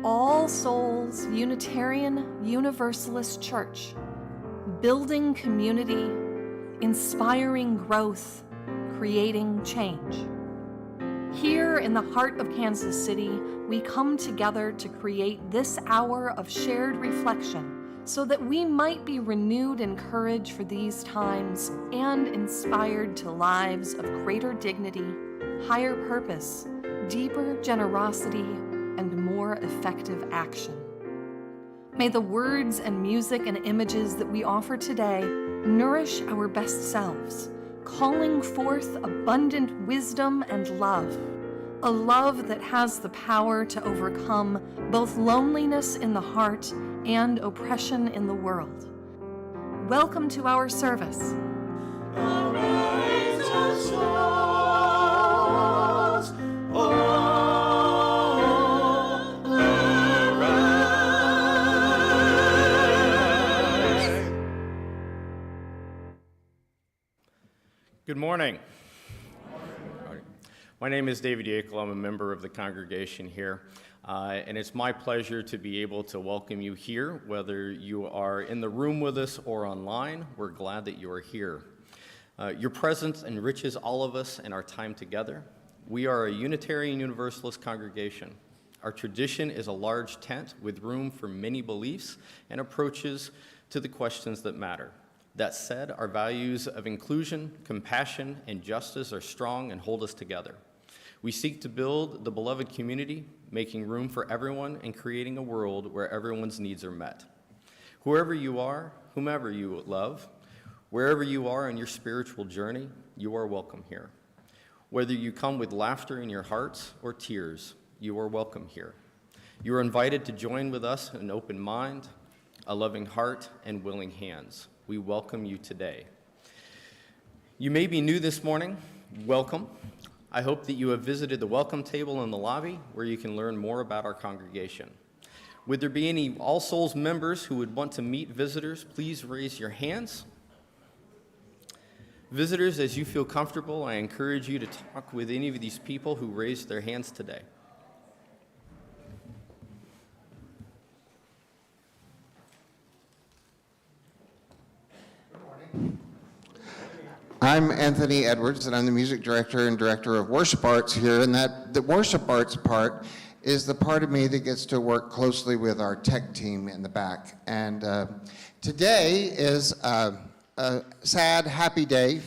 All Souls Unitarian Universalist Church, building community, inspiring growth, creating change. Here in the heart of Kansas City, we come together to create this hour of shared reflection so that we might be renewed in courage for these times and inspired to lives of greater dignity, higher purpose, deeper generosity, and more effective action. May the words and music and images that we offer today nourish our best selves, calling forth abundant wisdom and love, a love that has the power to overcome both loneliness in the heart and oppression in the world. Welcome to our service. Arise, O souls, all arise. Good morning. My name is David Dajka. I'm a member of the congregation here, and it's my pleasure to be able to welcome you here, whether you are in the room with us or online. We're glad that you are here. Your presence enriches all of us in our time together. We are a Unitarian Universalist congregation. Our tradition is a large tent with room for many beliefs and approaches to the questions that matter. That said, our values of inclusion, compassion, and justice are strong and hold us together. We seek to build the beloved community, making room for everyone and creating a world where everyone's needs are met. Whoever you are, whomever you love, wherever you are in your spiritual journey, you are welcome here. Whether you come with laughter in your hearts or tears, you are welcome here. You are invited to join with us an open mind, a loving heart, and willing hands. We welcome you today. You may be new this morning. Welcome. I hope that you have visited the welcome table in the lobby where you can learn more about our congregation. Would there be any All Souls members who would want to meet visitors? Please raise your hands. Visitors, as you feel comfortable, I encourage you to talk with any of these people who raised their hands today. I'm Anthony Edwards, and I'm the music director and director of worship arts here, and the worship arts part is the part of me that gets to work closely with our tech team in the back. And today is a sad, happy day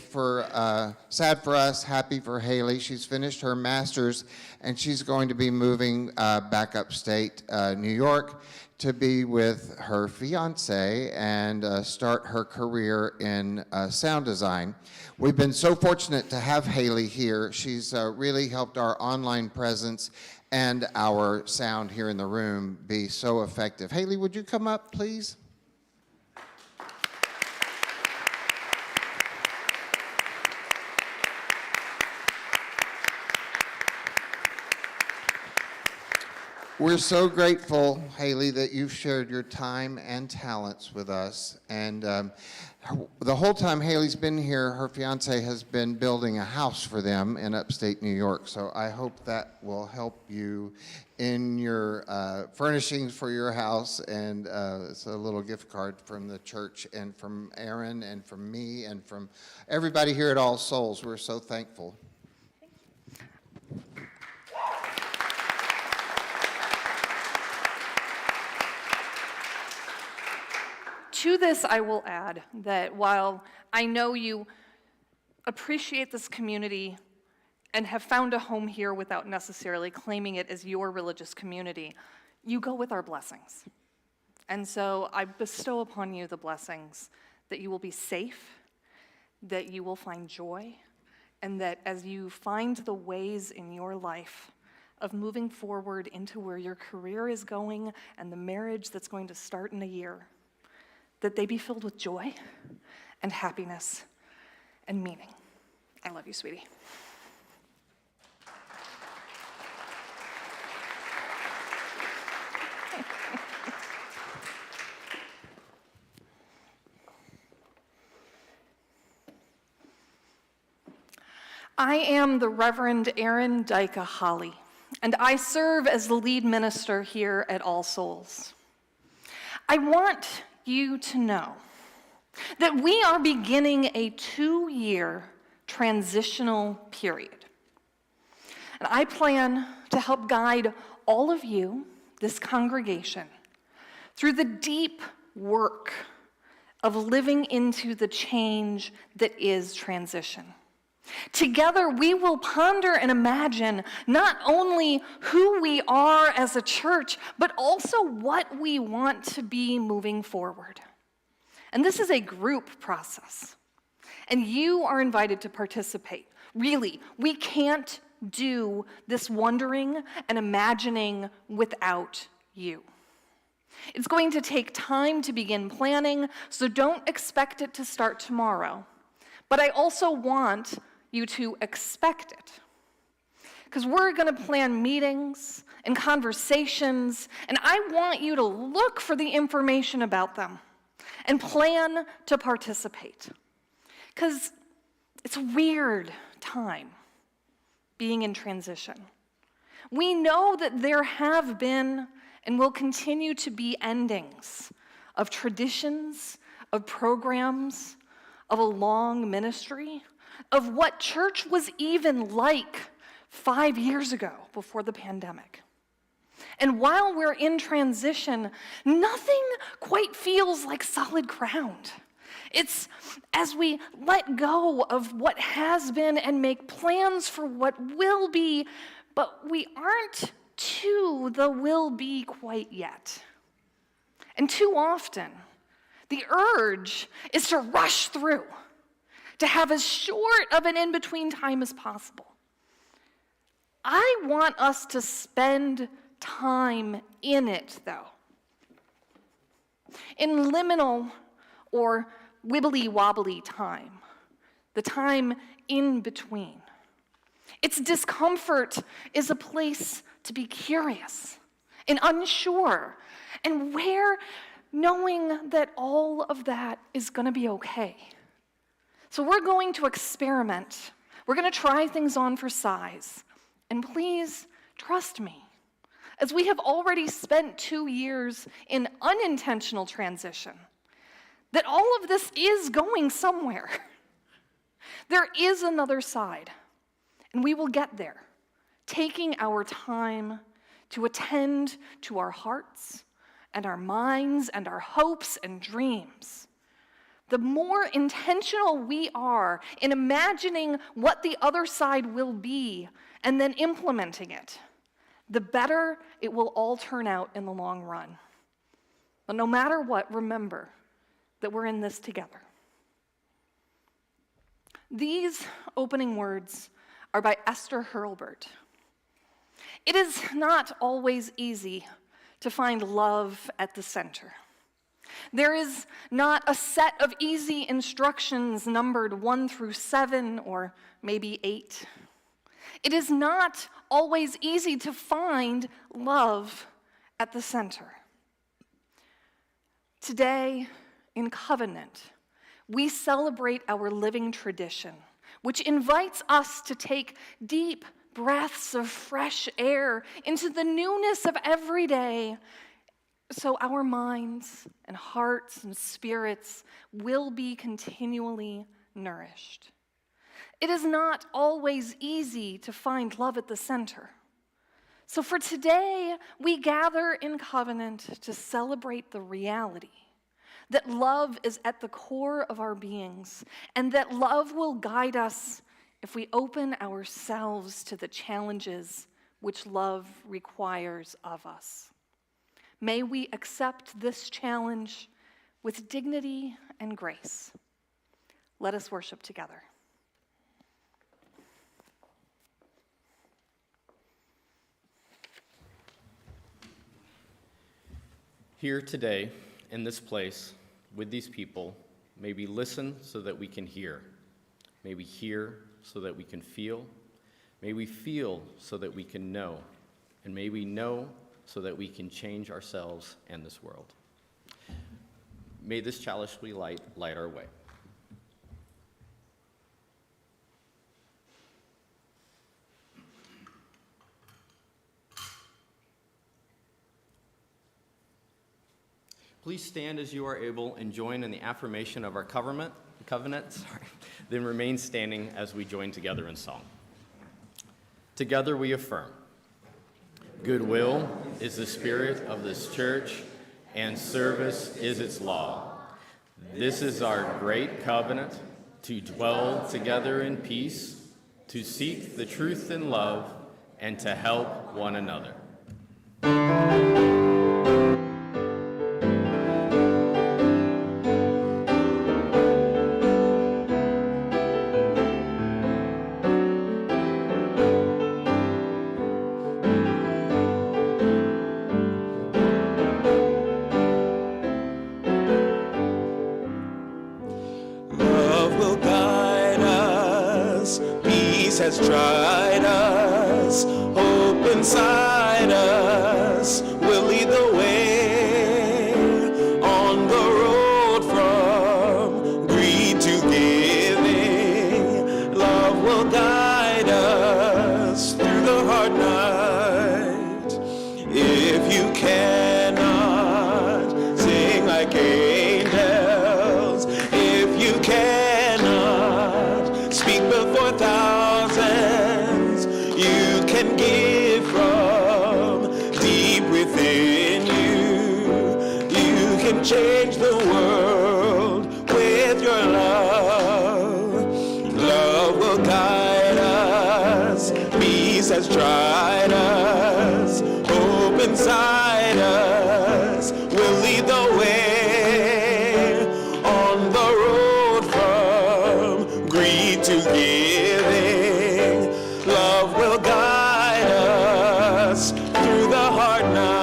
sad for us, happy for Haley. She's finished her master's, and she's going to be moving back upstate New York to be with her fiance and start her career in sound design. We've been so fortunate to have Haley here. She's really helped our online presence and our sound here in the room be so effective. Haley, would you come up, please? We're so grateful, Haley, that you've shared your time and talents with us. And the whole time Haley's been here, her fiance has been building a house for them in upstate New York. So I hope that will help you in your furnishings for your house. And it's a little gift card from the church and from Erin and from me and from everybody here at All Souls. We're so thankful. To this, I will add that while I know you appreciate this community and have found a home here without necessarily claiming it as your religious community, you go with our blessings. And so I bestow upon you the blessings that you will be safe, that you will find joy, and that as you find the ways in your life of moving forward into where your career is going and the marriage that's going to start in a year, that they be filled with joy and happiness and meaning. I love you, sweetie. I am the Reverend Erin Dajka Holley, and I serve as the lead minister here at All Souls. I want you to know that we are beginning a 2-year transitional period. And I plan to help guide all of you, this congregation, through the deep work of living into the change that is transition. Together, we will ponder and imagine not only who we are as a church, but also what we want to be moving forward. And this is a group process, and you are invited to participate. Really, we can't do this wondering and imagining without you. It's going to take time to begin planning, so don't expect it to start tomorrow. But I also want you to expect it. Because we're going to plan meetings and conversations, and I want you to look for the information about them and plan to participate. Because it's a weird time being in transition. We know that there have been and will continue to be endings of traditions, of programs, of a long ministry, of what church was even like 5 years ago before the pandemic. And while we're in transition, nothing quite feels like solid ground. It's as we let go of what has been and make plans for what will be, but we aren't to the will be quite yet. And too often, the urge is to rush through, to have as short of an in-between time as possible. I want us to spend time in it, though. In liminal or wibbly-wobbly time, the time in between. Its discomfort is a place to be curious and unsure, and where knowing that all of that is going to be okay. So we're going to experiment. We're going to try things on for size. And please trust me, as we have already spent 2 years in unintentional transition, that all of this is going somewhere. There is another side, and we will get there, taking our time to attend to our hearts and our minds and our hopes and dreams. The more intentional we are in imagining what the other side will be and then implementing it, the better it will all turn out in the long run. But no matter what, remember that we're in this together. These opening words are by Esther Hurlburt. It is not always easy to find love at the center. There is not a set of easy instructions numbered 1 through 7 or maybe 8. It is not always easy to find love at the center. Today, in Covenant, we celebrate our living tradition, which invites us to take deep breaths of fresh air into the newness of every day, so our minds and hearts and spirits will be continually nourished. It is not always easy to find love at the center. So for today, we gather in Covenant to celebrate the reality that love is at the core of our beings, and that love will guide us if we open ourselves to the challenges which love requires of us. May we accept this challenge with dignity and grace. Let us worship together. Here today, in this place, with these people, may we listen so that we can hear. May we hear so that we can feel. May we feel so that we can know. And may we know so that we can change ourselves and this world. May this chalice we light our way. Please stand as you are able and join in the affirmation of our covenant, then remain standing as we join together in song. Together we affirm, goodwill is the spirit of this church, and service is its law. This is our great covenant, to dwell together in peace, to seek the truth in love, and to help one another. Has tried us, hope inside us will lead the way on the road from greed to giving. Love will guide us through the hard night. If you cannot sing like angels, if you cannot speak before thousands, you can give from deep within you. You can change the world with your love. Love will guide us. Peace has tried us. Hope inside us will lead the way on the road from greed to giving. Love will guide us through the hard night.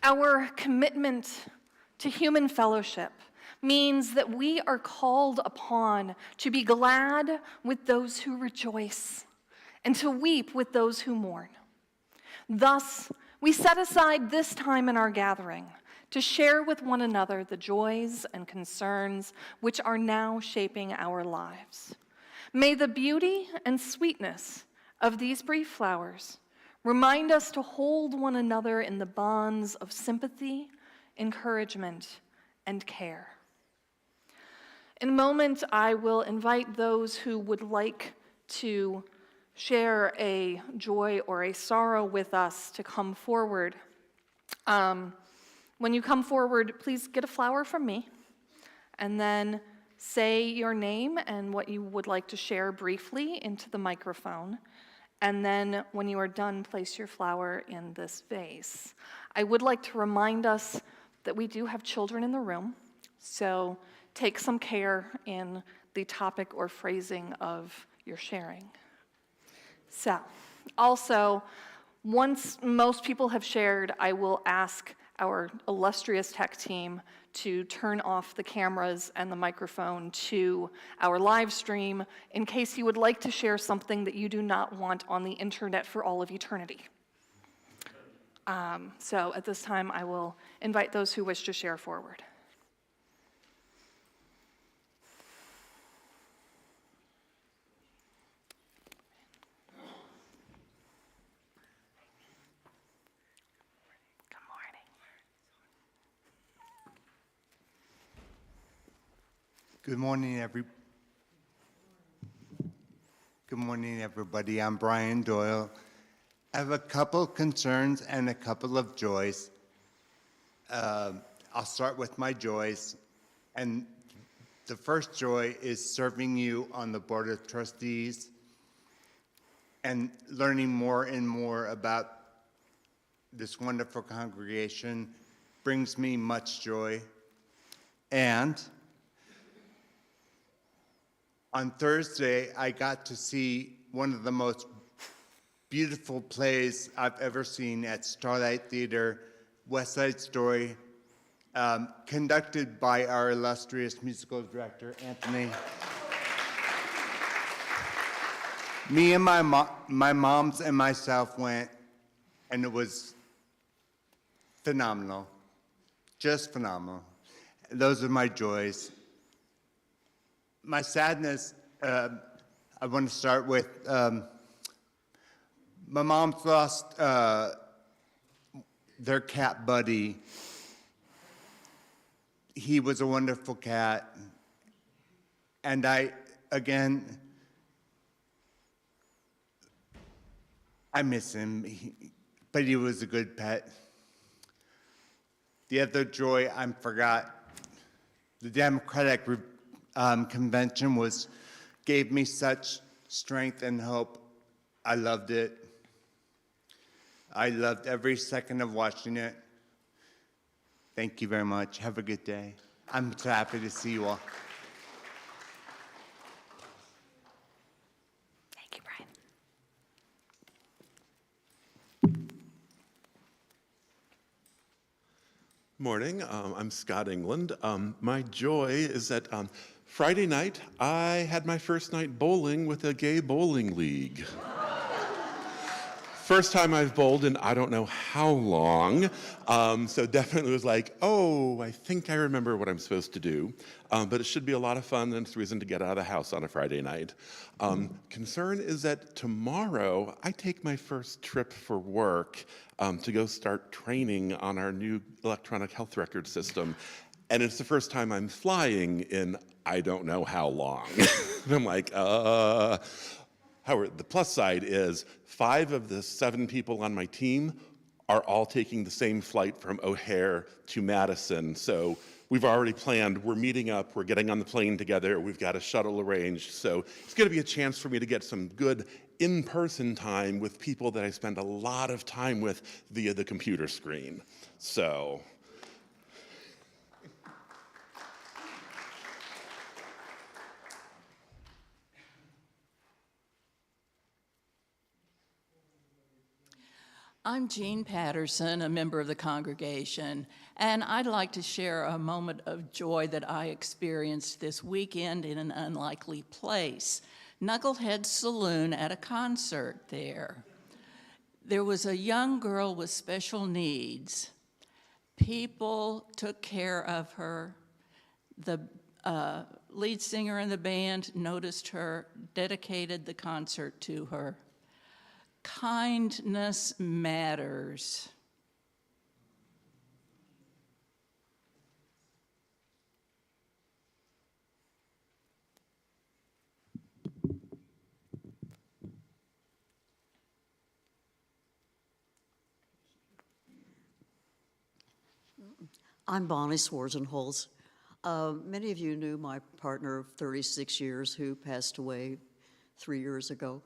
Our commitment to human fellowship means that we are called upon to be glad with those who rejoice and to weep with those who mourn. Thus, we set aside this time in our gathering to share with one another the joys and concerns which are now shaping our lives. May the beauty and sweetness of these brief flowers remind us to hold one another in the bonds of sympathy, encouragement, and care. In a moment, I will invite those who would like to share a joy or a sorrow with us to come forward. When you come forward, please get a flower from me, and then say your name and what you would like to share briefly into the microphone. And then when you are done, place your flower in this vase. I would like to remind us that we do have children in the room, so take some care in the topic or phrasing of your sharing. So, also, once most people have shared, I will ask our illustrious tech team to turn off the cameras and the microphone to our live stream in case you would like to share something that you do not want on the internet for all of eternity. So at this time, I will invite those who wish to share forward. Good morning, everybody. I'm Brian Doyle. I have a couple concerns and a couple of joys. I'll start with my joys. And the first joy is serving you on the Board of Trustees and learning more and more about this wonderful congregation brings me much joy. And on Thursday, I got to see one of the most beautiful plays I've ever seen at Starlight Theater, West Side Story, conducted by our illustrious musical director, Anthony. Me and my moms and myself went, and it was phenomenal, just phenomenal. Those are my joys. My sadness, I want to start with, my mom's lost their cat Buddy. He was a wonderful cat. And I miss him, but he was a good pet. The other joy I forgot, the Democratic Convention gave me such strength and hope. I loved it. I loved every second of watching it. Thank you very much. Have a good day. I'm so happy to see you all. Thank you, Brian. Morning, I'm Scott England. My joy is that Friday night, I had my first night bowling with a gay bowling league. First time I've bowled in I don't know how long, so definitely was like, oh, I think I remember what I'm supposed to do. But it should be a lot of fun, and it's a reason to get out of the house on a Friday night. Concern is that tomorrow I take my first trip for work to go start training on our new electronic health record system. And it's the first time I'm flying in I don't know how long. And I'm like, However, the plus side is 5 of the 7 people on my team are all taking the same flight from O'Hare to Madison. So we've already planned, we're meeting up, we're getting on the plane together, we've got a shuttle arranged. So it's gonna be a chance for me to get some good in-person time with people that I spend a lot of time with via the computer screen. So. I'm Jean Patterson, a member of the congregation, and I'd like to share a moment of joy that I experienced this weekend in an unlikely place, Knucklehead Saloon at a concert there. There was a young girl with special needs. People took care of her. The lead singer in the band noticed her, dedicated the concert to her. Kindness matters. I'm Bonnie Swarzenholz. Many of you knew my partner of 36 years who passed away 3 years ago.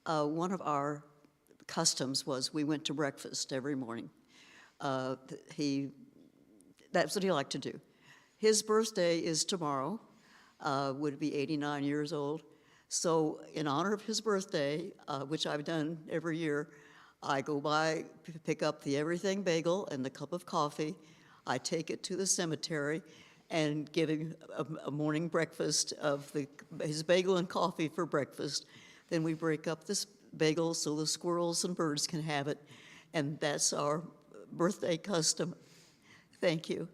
One of our customs was we went to breakfast every morning. That's what he liked to do. His birthday is tomorrow, would be 89 years old. So in honor of his birthday, which I've done every year, I go by, pick up the everything bagel and the cup of coffee. I take it to the cemetery and give him a morning breakfast of his bagel and coffee for breakfast. Then we break up this bagel so the squirrels and birds can have it. And that's our birthday custom. Thank you.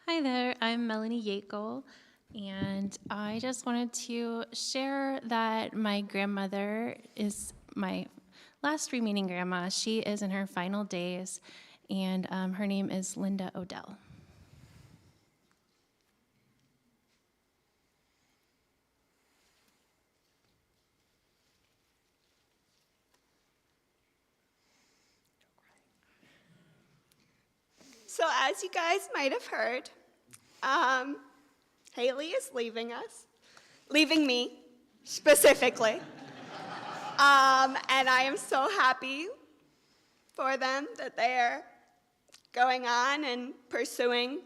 Hi there, I'm Melanie Yakel, and I just wanted to share that my grandmother is my last remaining grandma. She is in her final days, and her name is Linda Odell. So as you guys might have heard, Haley is leaving us, leaving me specifically. And I am so happy for them that they're going on and pursuing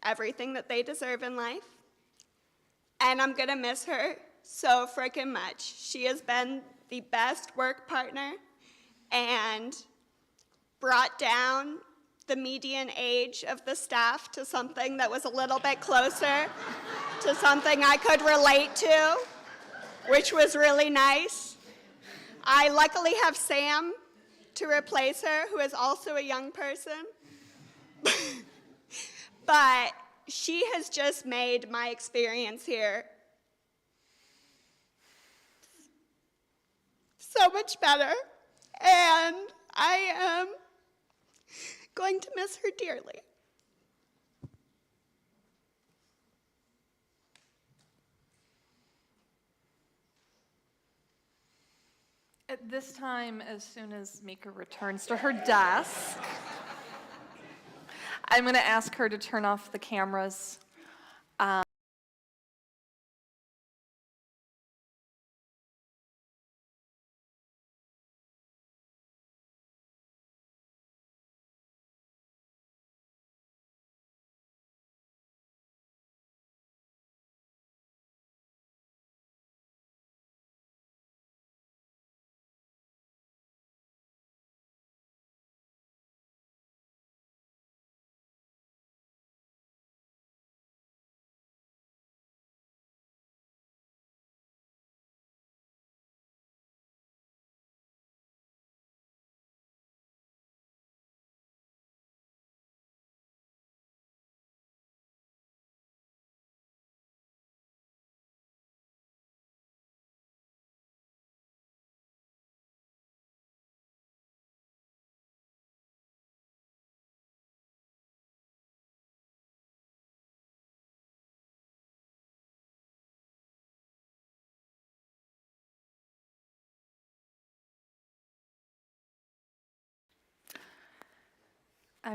everything that they deserve in life. And I'm gonna miss her so freaking much. She has been the best work partner and brought down the median age of the staff to something that was a little bit closer to something I could relate to, which was really nice. I luckily have Sam to replace her, who is also a young person. But she has just made my experience here so much better, and I am going to miss her dearly. At this time, as soon as Mika returns to her desk, I'm going to ask her to turn off the cameras.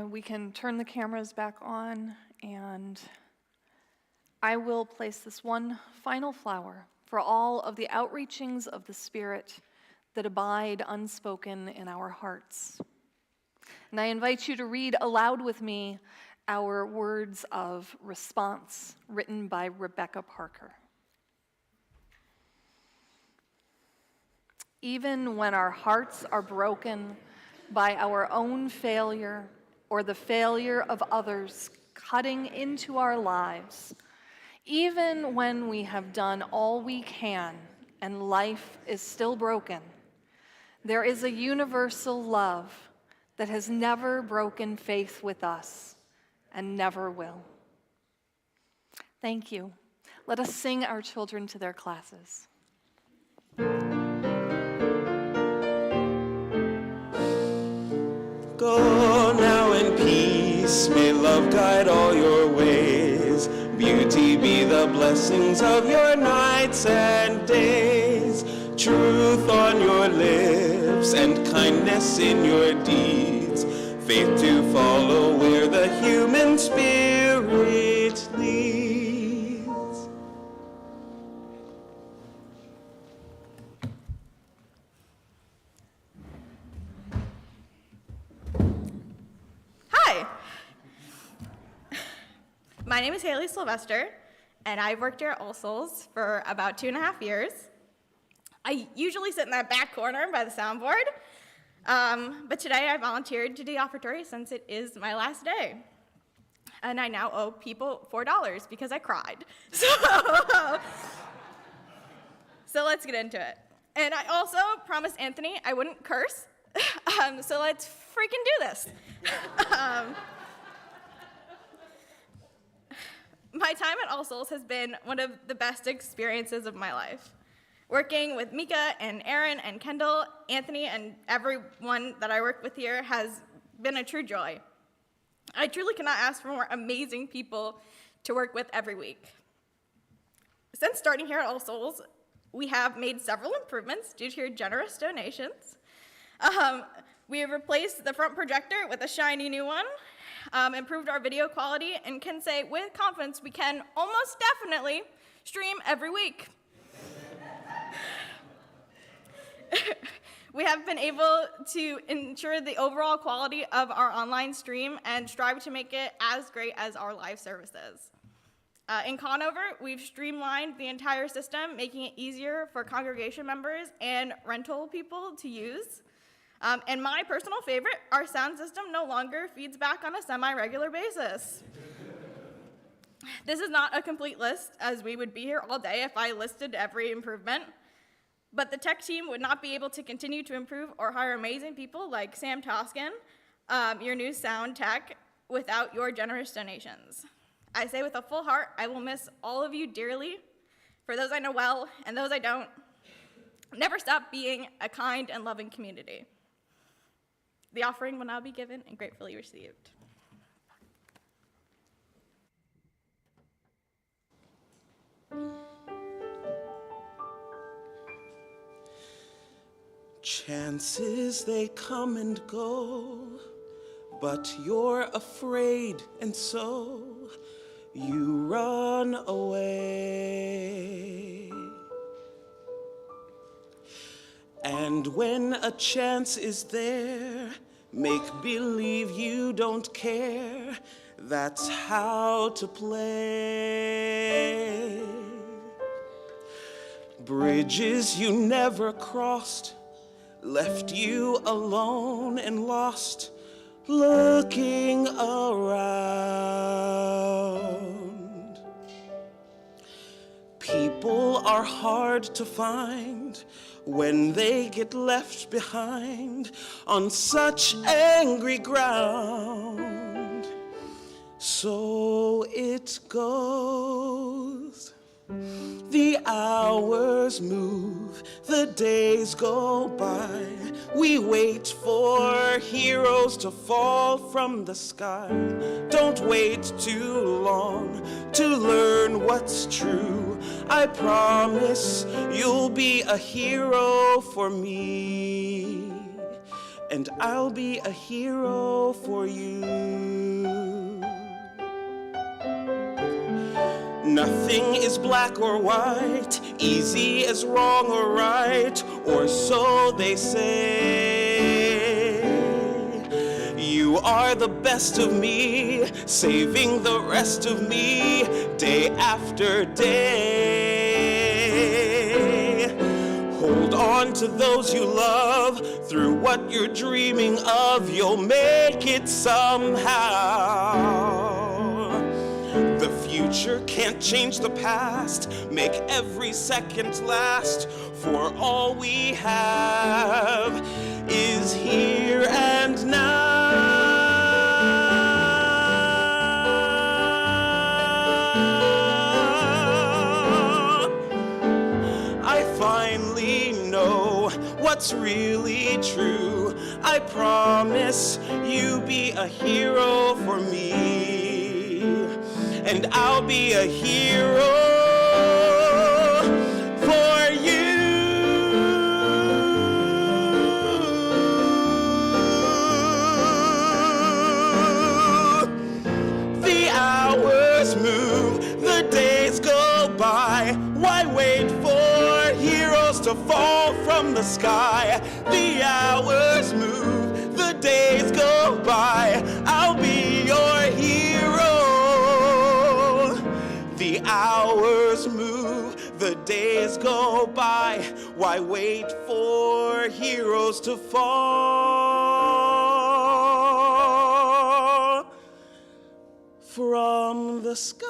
We can turn the cameras back on, and I will place this one final flower for all of the outreachings of the Spirit that abide unspoken in our hearts. And I invite you to read aloud with me our words of response written by Rebecca Parker. Even when our hearts are broken by our own failure or the failure of others cutting into our lives, even when we have done all we can and life is still broken, there is a universal love that has never broken faith with us and never will. Thank you. Let us sing our children to their classes. Go now in peace, may love guide all your ways. Beauty be the blessings of your nights and days. Truth on your lips and kindness in your deeds. Faith to follow where the human spirit leads. Hi, my name is Haley Sylvester, and I've worked here at All Souls for about 2.5 years. I usually sit in that back corner by the soundboard, but today I volunteered to do the offertory since it is my last day. And I now owe people $4 because I cried. So let's get into it. And I also promised Anthony I wouldn't curse, so let's freaking do this. My time at All Souls has been one of the best experiences of my life. Working with Mika and Erin and Kendall, Anthony, and everyone that I work with here has been a true joy. I truly cannot ask for more amazing people to work with every week. Since starting here at All Souls, we have made several improvements due to your generous donations. We have replaced the front projector with a shiny new one, improved our video quality, and can say with confidence we can almost definitely stream every week. We have been able to ensure the overall quality of our online stream and strive to make it as great as our live services. In Conover, we've streamlined the entire system, making it easier for congregation members and rental people to use. And my personal favorite, our sound system no longer feeds back on a semi-regular basis. This is not a complete list, as we would be here all day if I listed every improvement. But the tech team would not be able to continue to improve or hire amazing people like Sam Toskin, your new sound tech, without your generous donations. I say with a full heart, I will miss all of you dearly. For those I know well and those I don't, never stop being a kind and loving community. The offering will now be given and gratefully received. Chances they come and go, but you're afraid, and so you run away. And when a chance is there, make believe you don't care. That's how to play. Bridges you never crossed, left you alone and lost, looking around. People are hard to find when they get left behind on such angry ground. So it goes. The hours move, the days go by. We wait for heroes to fall from the sky. Don't wait too long to learn what's true. I promise you'll be a hero for me, and I'll be a hero for you. Nothing is black or white, easy as wrong or right, or so they say. You are the best of me, saving the rest of me, day after day. Hold on to those you love, through what you're dreaming of, you'll make it somehow. The future can't change the past, make every second last, for all we have is here and now. I finally know what's really true. I promise you be a hero for me, and I'll be a hero for you. The hours move, the days go by. Why wait for heroes to fall from the sky? The hours move, the days go by. I'll be your hero. The hours move, the days go by. Why wait for heroes to fall from the sky?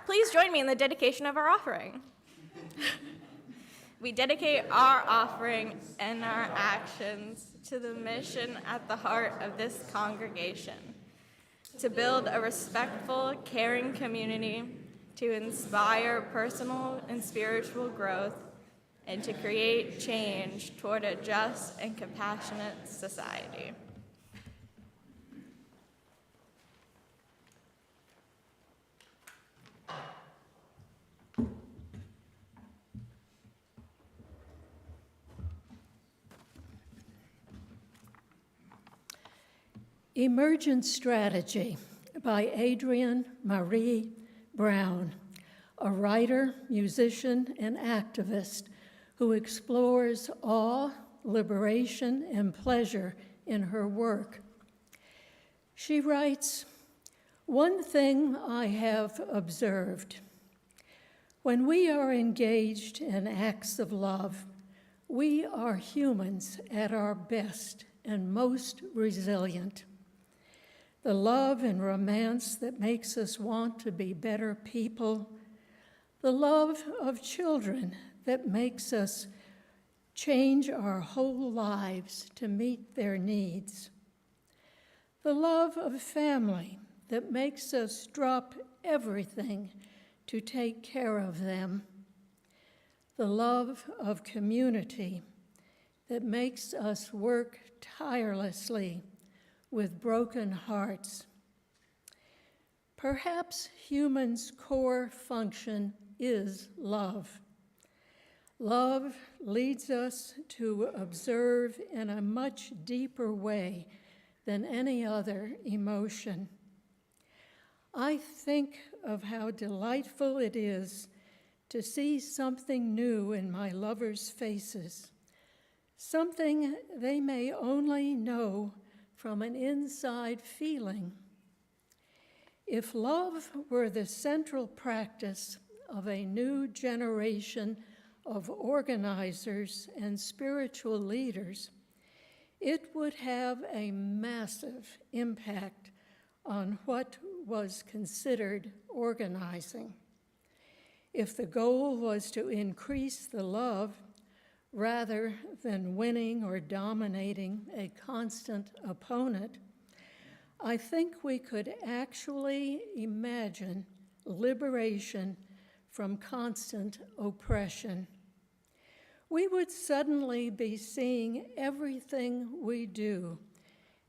Please join me in the dedication of our offering. We dedicate our offering and our actions to the mission at the heart of this congregation, to build a respectful, caring community, to inspire personal and spiritual growth, and to create change toward a just and compassionate society. Emergent Strategy by Adrienne Marie Brown, a writer, musician, and activist who explores awe, liberation, and pleasure in her work. She writes, "One thing I have observed. When we are engaged in acts of love, we are humans at our best and most resilient. The love and romance that makes us want to be better people, the love of children that makes us change our whole lives to meet their needs, the love of family that makes us drop everything to take care of them, the love of community that makes us work tirelessly with broken hearts. Perhaps humans' core function is love. Love leads us to observe in a much deeper way than any other emotion. I think of how delightful it is to see something new in my lovers' faces, something they may only know from an inside feeling. If love were the central practice of a new generation of organizers and spiritual leaders, it would have a massive impact on what was considered organizing. If the goal was to increase the love rather than winning or dominating a constant opponent, I think we could actually imagine liberation from constant oppression. We would suddenly be seeing everything we do,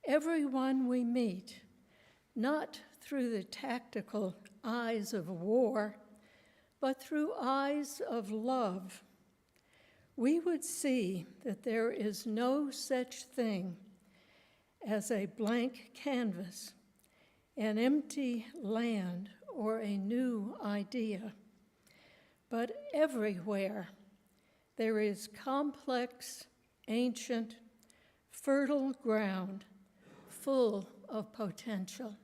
everyone we meet, not through the tactical eyes of war, but through eyes of love. We would see that there is no such thing as a blank canvas, an empty land, or a new idea. But everywhere there is complex, ancient, fertile ground full of potential.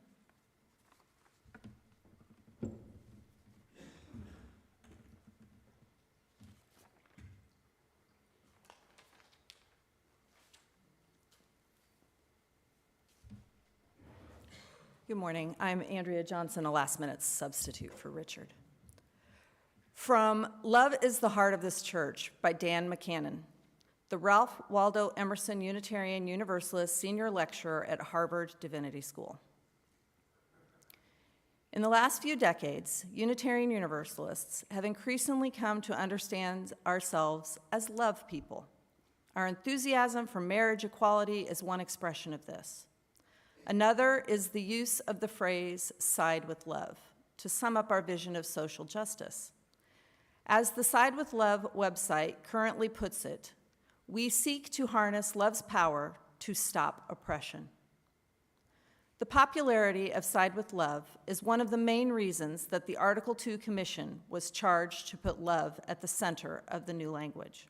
Good morning. I'm Andrea Johnson, a last-minute substitute for Richard. From Love is the Heart of This Church by Dan McCannon, the Ralph Waldo Emerson Unitarian Universalist Senior Lecturer at Harvard Divinity School. In the last few decades, Unitarian Universalists have increasingly come to understand ourselves as love people. Our enthusiasm for marriage equality is one expression of this. Another is the use of the phrase, side with love, to sum up our vision of social justice. As the Side with Love website currently puts it, we seek to harness love's power to stop oppression. The popularity of Side with Love is one of the main reasons that the Article 2 Commission was charged to put love at the center of the new language.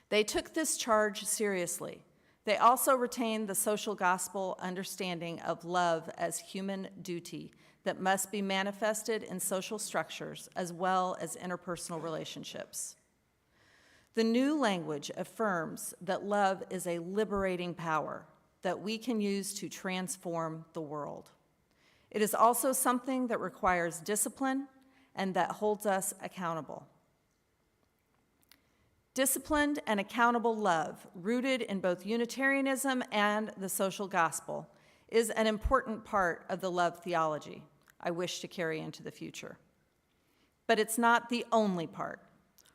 They took this charge seriously. They also retained the social gospel understanding of love as human duty that must be manifested in social structures as well as interpersonal relationships. The new language affirms that love is a liberating power that we can use to transform the world. It is also something that requires discipline and that holds us accountable. Disciplined and accountable love, rooted in both Unitarianism and the social gospel, is an important part of the love theology I wish to carry into the future. But it's not the only part,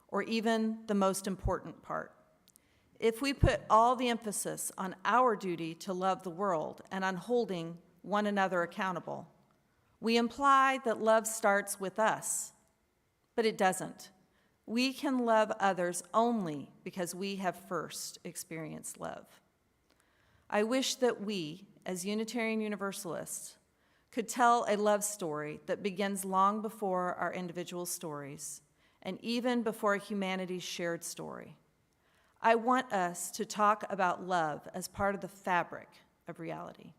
or even the most important part. If we put all the emphasis on our duty to love the world and on holding one another accountable, we imply that love starts with us, but it doesn't. We can love others only because we have first experienced love. I wish that we, as Unitarian Universalists, could tell a love story that begins long before our individual stories and even before humanity's shared story. I want us to talk about love as part of the fabric of reality.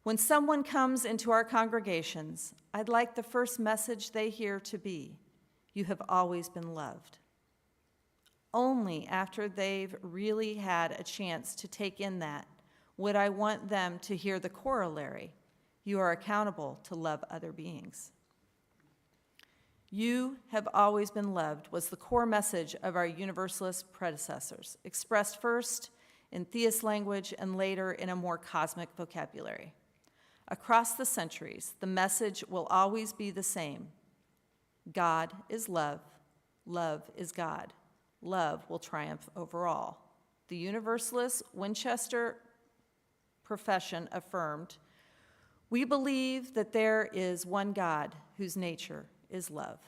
When someone comes into our congregations, I'd like the first message they hear to be, "You have always been loved." Only after they've really had a chance to take in that would I want them to hear the corollary, "You are accountable to love other beings." "You have always been loved" was the core message of our Universalist predecessors, expressed first in theist language and later in a more cosmic vocabulary. Across the centuries, the message will always be the same. God is love. Love is God. Love will triumph over all. The Universalist Winchester profession affirmed, "We believe that there is one God whose nature is love."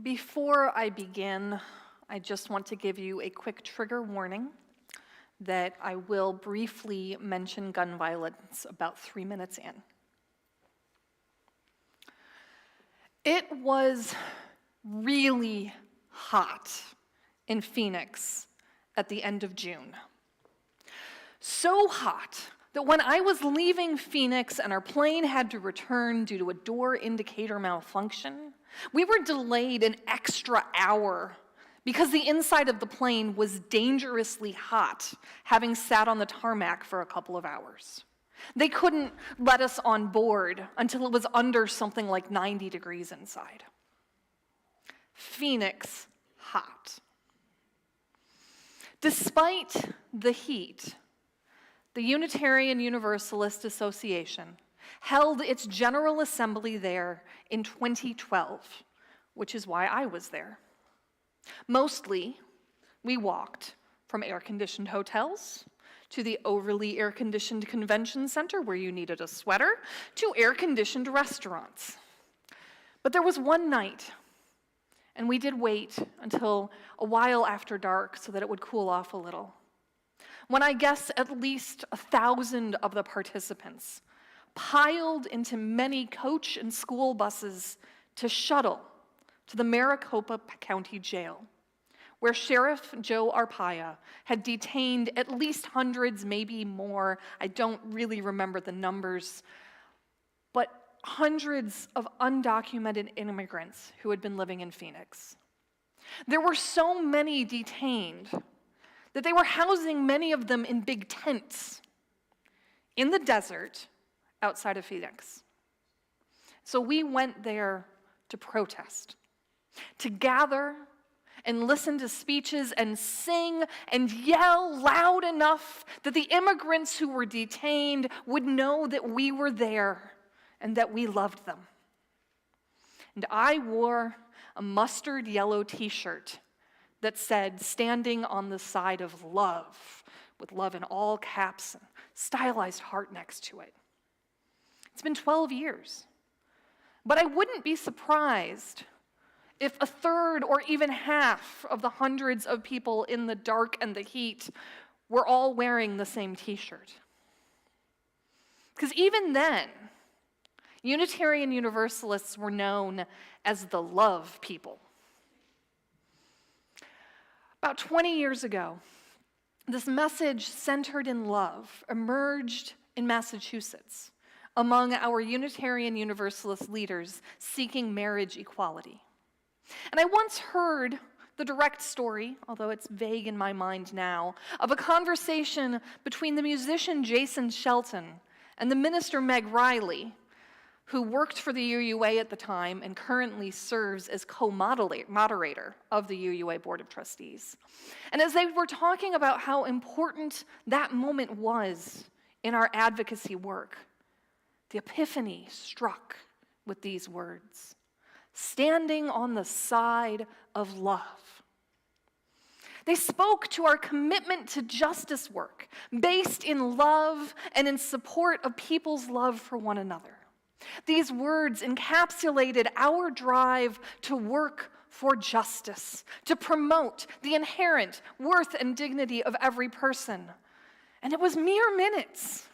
Before I begin, I just want to give you a quick trigger warning that I will briefly mention gun violence about 3 minutes in. It was really hot in Phoenix at the end of June. So hot that when I was leaving Phoenix and our plane had to return due to a door indicator malfunction, we were delayed an extra hour because the inside of the plane was dangerously hot, having sat on the tarmac for a couple of hours. They couldn't let us on board until it was under something like 90 degrees inside. Phoenix hot. Despite the heat, the Unitarian Universalist Association held its General Assembly there in 2012, which is why I was there. Mostly, we walked from air-conditioned hotels to the overly air-conditioned convention center where you needed a sweater, to air-conditioned restaurants. But there was one night, and we did wait until a while after dark so that it would cool off a little, when I guess at least 1,000 of the participants piled into many coach and school buses to shuttle to the Maricopa County Jail, where Sheriff Joe Arpaia had detained at least hundreds, maybe more, I don't really remember the numbers, but hundreds of undocumented immigrants who had been living in Phoenix. There were so many detained that they were housing many of them in big tents in the desert outside of Phoenix. So we went there to protest, to gather and listen to speeches and sing and yell loud enough that the immigrants who were detained would know that we were there and that we loved them. And I wore a mustard yellow t-shirt that said, "Standing on the side of love," with love in all caps and stylized heart next to it. It's been 12 years. But I wouldn't be surprised if a third or even half of the hundreds of people in the dark and the heat were all wearing the same t-shirt. Because even then, Unitarian Universalists were known as the love people. About 20 years ago, this message centered in love emerged in Massachusetts among our Unitarian Universalist leaders seeking marriage equality. And I once heard the direct story, although it's vague in my mind now, of a conversation between the musician Jason Shelton and the minister Meg Riley, who worked for the UUA at the time and currently serves as co-moderator of the UUA Board of Trustees. And as they were talking about how important that moment was in our advocacy work, the epiphany struck with these words: standing on the side of love. They spoke to our commitment to justice work based in love and in support of people's love for one another. These words encapsulated our drive to work for justice, to promote the inherent worth and dignity of every person. And it was mere minutes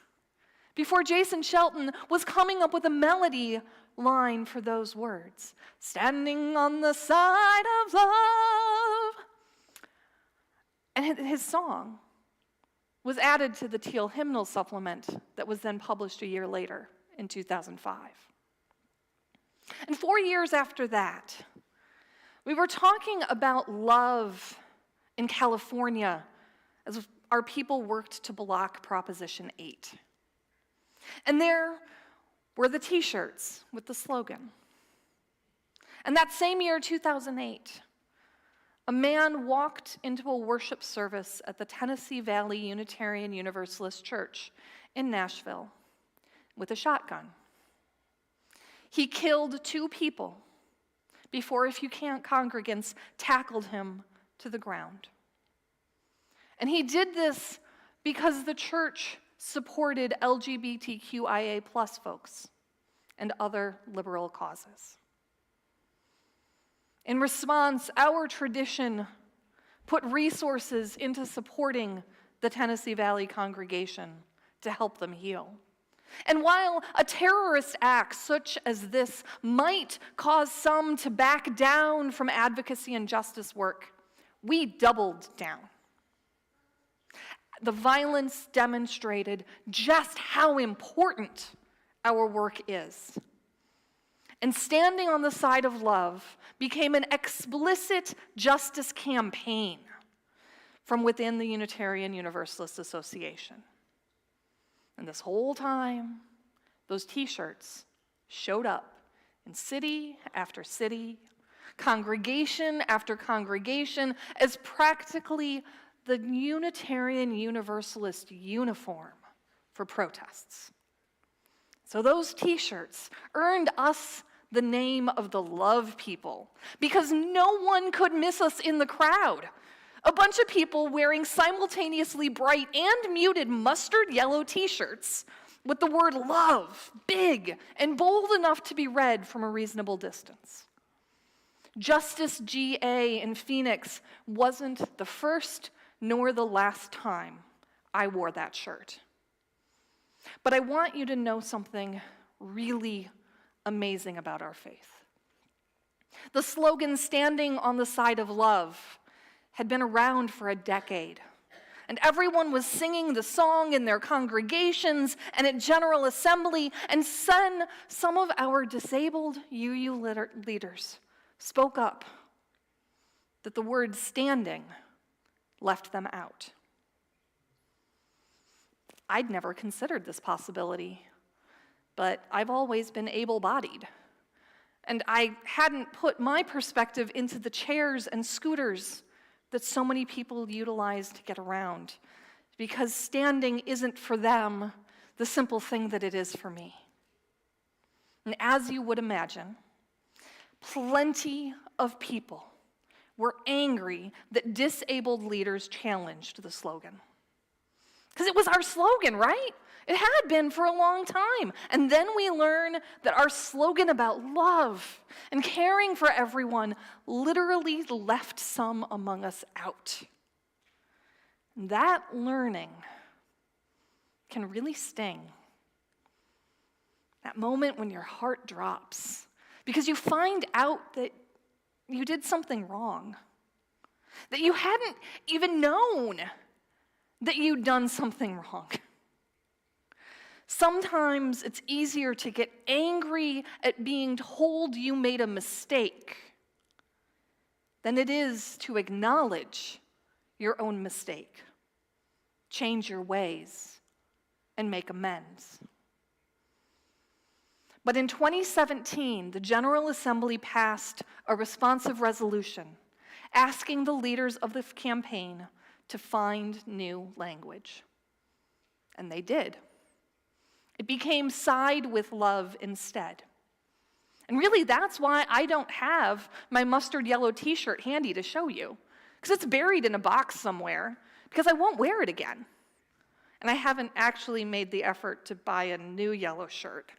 before Jason Shelton was coming up with a melody line for those words: standing on the side of love. And his song was added to the Teal hymnal supplement that was then published a year later in 2005. And 4 years after that, we were talking about love in California as our people worked to block Proposition 8. And there were the t-shirts with the slogan. And that same year, 2008, a man walked into a worship service at the Tennessee Valley Unitarian Universalist Church in Nashville with a shotgun. He killed 2 people before a few congregants tackled him to the ground. And he did this because the church supported LGBTQIA+ folks and other liberal causes. In response, our tradition put resources into supporting the Tennessee Valley congregation to help them heal. And while a terrorist act such as this might cause some to back down from advocacy and justice work, we doubled down. The violence demonstrated just how important our work is. And standing on the side of love became an explicit justice campaign from within the Unitarian Universalist Association. And this whole time, those t-shirts showed up in city after city, congregation after congregation, as practically the Unitarian Universalist uniform for protests. So those t-shirts earned us the name of the love people because no one could miss us in the crowd. A bunch of people wearing simultaneously bright and muted mustard yellow t-shirts with the word love, big and bold enough to be read from a reasonable distance. Justice GA in Phoenix wasn't the first nor the last time I wore that shirt. But I want you to know something really amazing about our faith. The slogan, standing on the side of love, had been around for a decade. And everyone was singing the song in their congregations and at General Assembly, and some of our disabled UU leaders spoke up that the word standing left them out. I'd never considered this possibility, but I've always been able-bodied. And I hadn't put my perspective into the chairs and scooters that so many people utilize to get around, because standing isn't for them the simple thing that it is for me. And as you would imagine, plenty of people were angry that disabled leaders challenged the slogan. Because it was our slogan, right? It had been for a long time. And then we learn that our slogan about love and caring for everyone literally left some among us out. And that learning can really sting. That moment when your heart drops because you find out that you did something wrong, that you hadn't even known that you'd done something wrong. Sometimes it's easier to get angry at being told you made a mistake than it is to acknowledge your own mistake, change your ways, and make amends. But in 2017, the General Assembly passed a responsive resolution asking the leaders of the campaign to find new language. And they did. It became side with love instead. And really, that's why I don't have my mustard yellow t-shirt handy to show you, because it's buried in a box somewhere, because I won't wear it again. And I haven't actually made the effort to buy a new yellow shirt.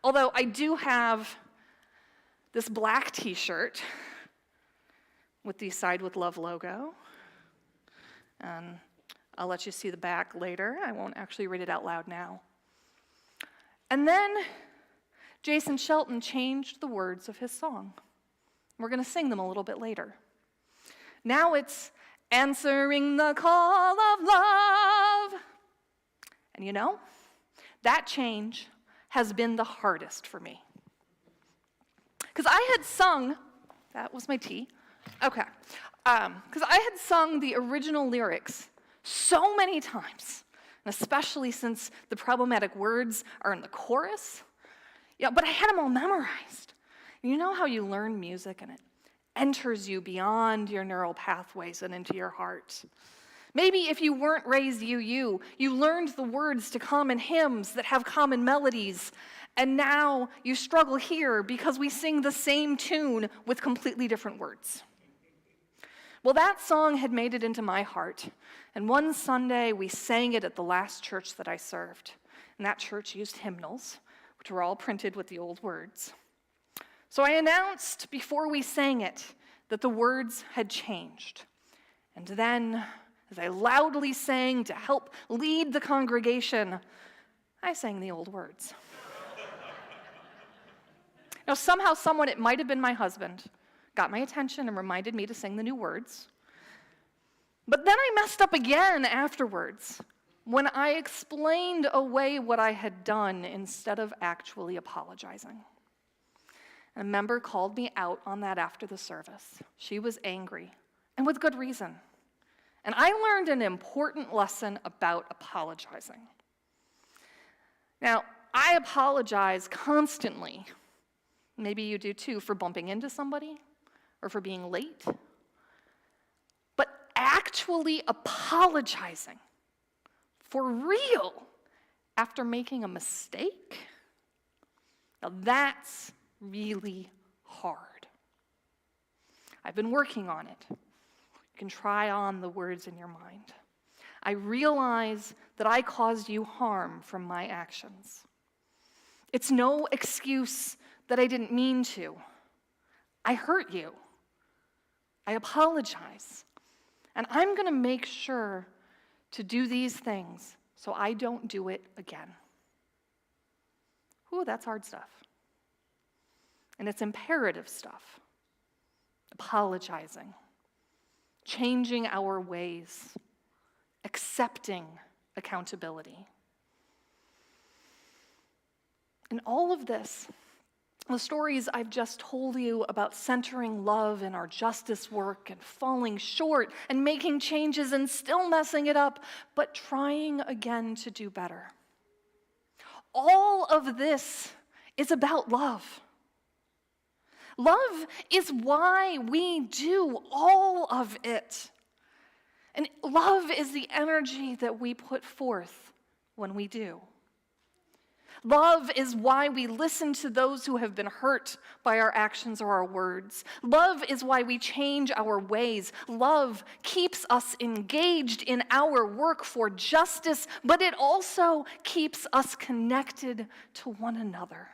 Although I do have this black t-shirt with the Side with Love logo. And I'll let you see the back later. I won't actually read it out loud now. And then Jason Shelton changed the words of his song. We're going to sing them a little bit later. Now it's answering the call of love. And you know, that change has been the hardest for me. Because I had sung, that was my tea, okay. Because I had sung the original lyrics so many times, and especially since the problematic words are in the chorus. Yeah, but I had them all memorized. You know how you learn music and it enters you beyond your neural pathways and into your heart. Maybe if you weren't raised you learned the words to common hymns that have common melodies, and now you struggle here because we sing the same tune with completely different words. Well, that song had made it into my heart, and one Sunday we sang it at the last church that I served, and that church used hymnals, which were all printed with the old words. So I announced before we sang it that the words had changed, and then, as I loudly sang to help lead the congregation, I sang the old words. Now, somehow, someone, it might have been my husband, got my attention and reminded me to sing the new words. But then I messed up again afterwards when I explained away what I had done instead of actually apologizing. A member called me out on that after the service. She was angry, and with good reason. And I learned an important lesson about apologizing. Now, I apologize constantly. Maybe you do too, for bumping into somebody or for being late. But actually apologizing for real after making a mistake, now that's really hard. I've been working on it. You can try on the words in your mind. I realize that I caused you harm from my actions. It's no excuse that I didn't mean to. I hurt you. I apologize. And I'm going to make sure to do these things so I don't do it again. Ooh, that's hard stuff. And it's imperative stuff. Apologizing, changing our ways, accepting accountability. And all of this, the stories I've just told you about centering love in our justice work and falling short and making changes and still messing it up, but trying again to do better. All of this is about love. Love is why we do all of it. And love is the energy that we put forth when we do. Love is why we listen to those who have been hurt by our actions or our words. Love is why we change our ways. Love keeps us engaged in our work for justice, but it also keeps us connected to one another.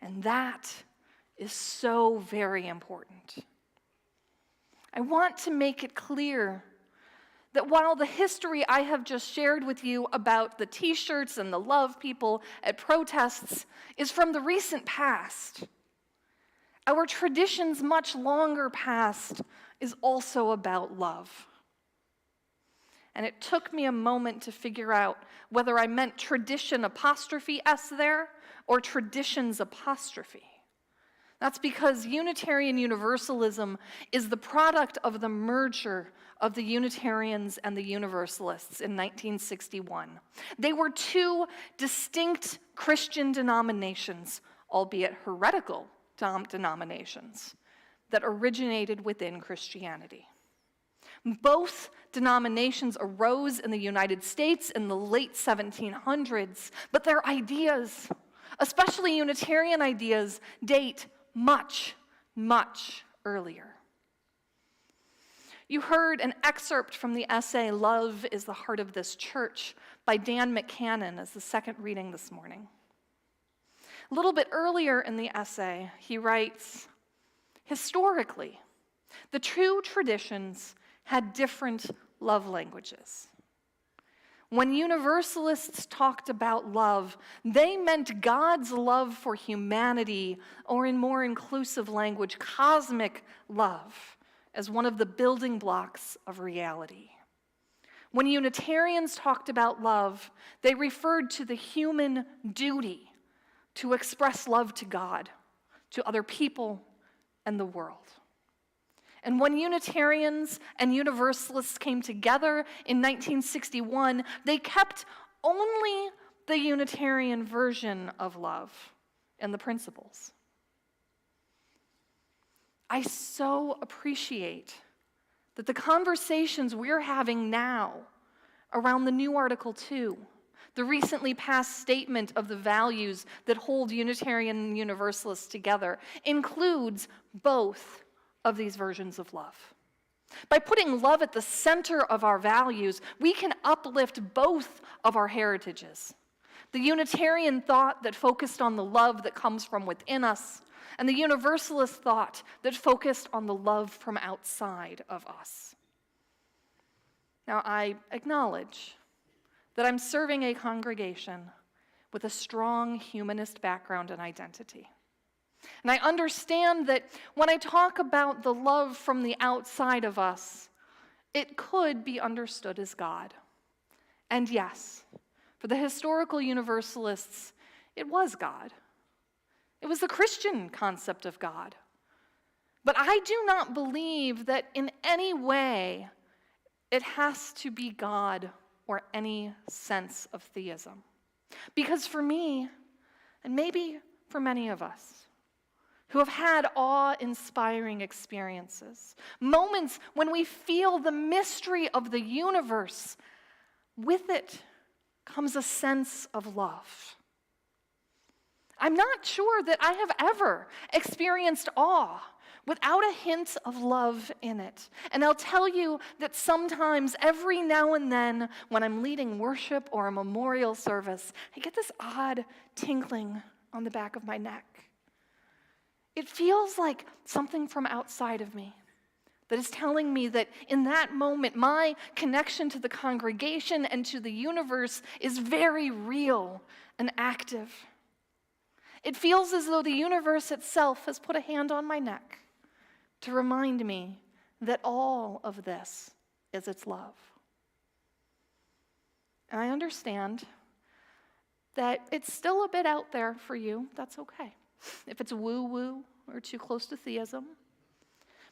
And that is so very important. I want to make it clear that while the history I have just shared with you about the t-shirts and the love people at protests is from the recent past, our tradition's much longer past is also about love. And it took me a moment to figure out whether I meant tradition apostrophe S there or traditions apostrophe. That's because Unitarian Universalism is the product of the merger of the Unitarians and the Universalists in 1961. They were two distinct Christian denominations, albeit heretical denominations, that originated within Christianity. Both denominations arose in the United States in the late 1700s, but their ideas, especially Unitarian ideas, date much, much earlier. You heard an excerpt from the essay, Love is the Heart of This Church, by Dan McCannon as the second reading this morning. A little bit earlier in the essay, he writes, historically, the two traditions had different love languages. When Universalists talked about love, they meant God's love for humanity, or in more inclusive language, cosmic love, as one of the building blocks of reality. When Unitarians talked about love, they referred to the human duty to express love to God, to other people, and the world. And when Unitarians and Universalists came together in 1961, they kept only the Unitarian version of love and the principles. I so appreciate that the conversations we're having now around the new Article 2, the recently passed statement of the values that hold Unitarian and Universalists together, includes both of these versions of love. By putting love at the center of our values, we can uplift both of our heritages. The Unitarian thought that focused on the love that comes from within us, and the Universalist thought that focused on the love from outside of us. Now, I acknowledge that I'm serving a congregation with a strong humanist background and identity. And I understand that when I talk about the love from the outside of us, it could be understood as God. And yes, for the historical Universalists, it was God. It was the Christian concept of God. But I do not believe that in any way it has to be God or any sense of theism. Because for me, and maybe for many of us, who have had awe-inspiring experiences, moments when we feel the mystery of the universe, with it comes a sense of love. I'm not sure that I have ever experienced awe without a hint of love in it. And I'll tell you that sometimes, every now and then, when I'm leading worship or a memorial service, I get this odd tinkling on the back of my neck. It feels like something from outside of me that is telling me that in that moment, my connection to the congregation and to the universe is very real and active. It feels as though the universe itself has put a hand on my neck to remind me that all of this is its love. And I understand that it's still a bit out there for you. That's okay. If it's woo-woo or too close to theism.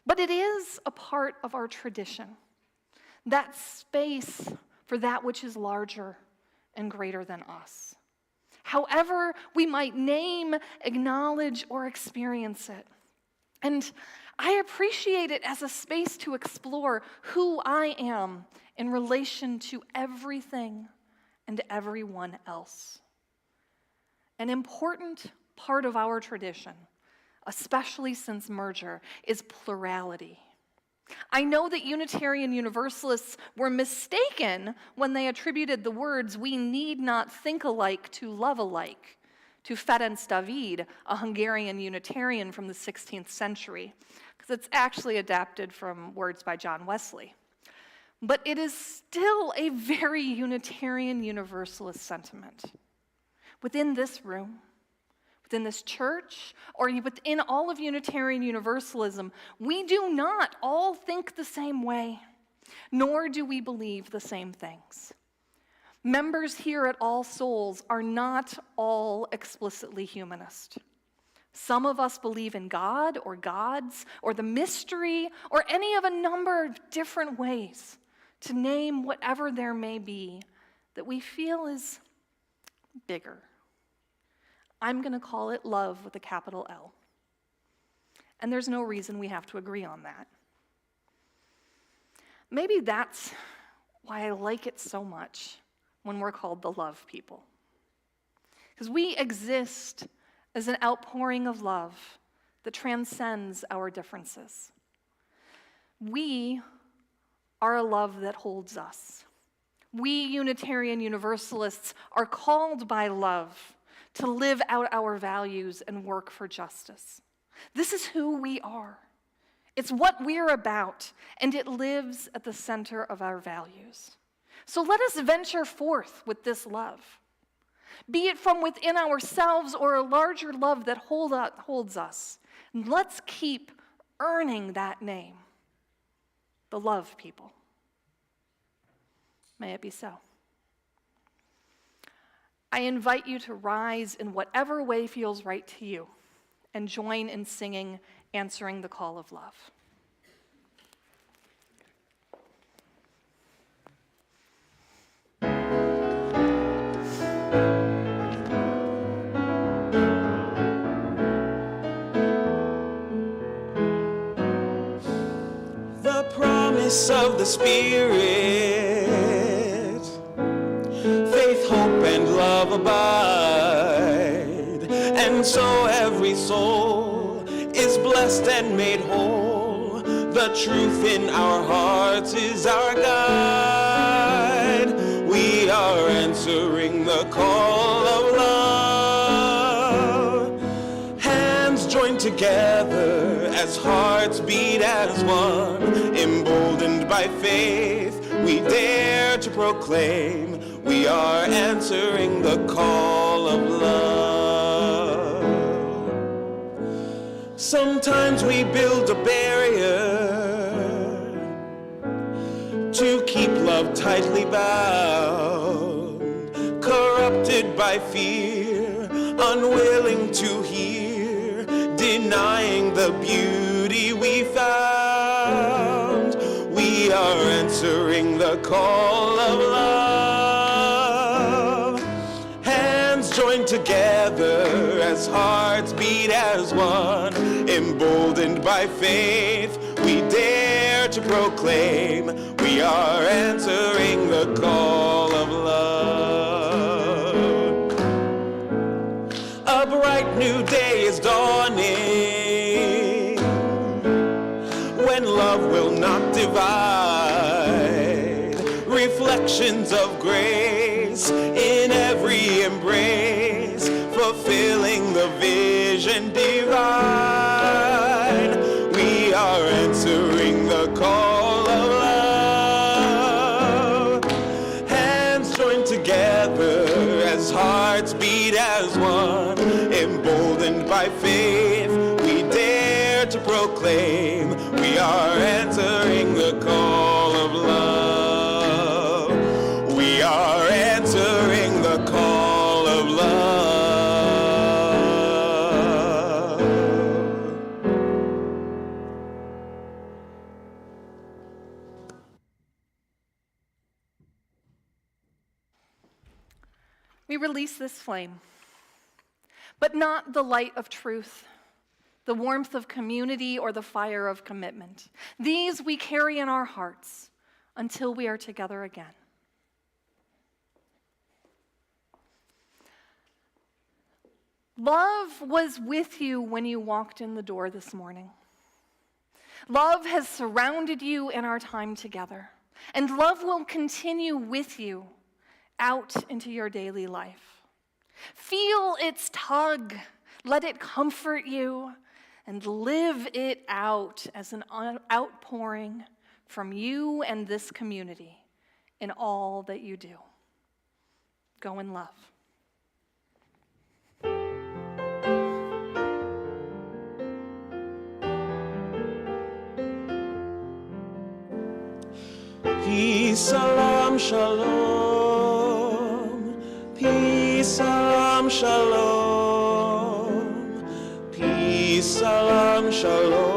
But it is a part of our tradition, that space for that which is larger and greater than us. However we might name, acknowledge, or experience it, And I appreciate it as a space to explore who I am in relation to everything and everyone else. An important part of our tradition, especially since merger, is plurality. I know that Unitarian Universalists were mistaken when they attributed the words "we need not think alike to love alike" to Ferenc David, a Hungarian Unitarian from the 16th century, because it's actually adapted from words by John Wesley. But it is still a very Unitarian Universalist sentiment. Within this room, within this church, or within all of Unitarian Universalism, we do not all think the same way, nor do we believe the same things. Members here at All Souls are not all explicitly humanist. Some of us believe in God or gods or the mystery or any of a number of different ways to name whatever there may be that we feel is bigger. I'm going to call it love with a capital L. And there's no reason we have to agree on that. Maybe that's why I like it so much when we're called the love people. Because we exist as an outpouring of love that transcends our differences. We are a love that holds us. We Unitarian Universalists are called by love to live out our values and work for justice. This is who we are. It's what we're about, and it lives at the center of our values. So let us venture forth with this love, be it from within ourselves or a larger love that holds us. And let's keep earning that name, the love people. May it be so. I invite you to rise in whatever way feels right to you and join in singing Answering the Call of Love. The promise of the Spirit, faith, hope, and love abide, and so every soul is blessed and made whole. The truth in our hearts is our guide. We are answering the call of love. Hands joined together as hearts beat as one. Emboldened by faith, we dare to proclaim we are answering the call of love. Sometimes we build a barrier to keep love tightly bound, corrupted by fear, unwilling to hear, denying the beauty we found. We are answering the call of love. Hands joined together as hearts beat as one. Emboldened by faith, we dare to proclaim we are answering the call of love. A bright new day is dawning when love will not divide. Reflections of grace in every embrace, fulfilling the vision divine. We are answering the call of love. Hands joined together as hearts beat as one. Emboldened by faith, we dare to proclaim we are answering the call of love. We are answering the call of love. We release this flame, but not the light of truth, the warmth of community, or the fire of commitment. These we carry in our hearts until we are together again. Love was with you when you walked in the door this morning. Love has surrounded you in our time together, and love will continue with you out into your daily life. Feel its tug, let it comfort you, and live it out as an outpouring from you and this community in all that you do. Go in love. Peace, salam, shalom. Peace, salam, shalom. Peace, salam, shalom.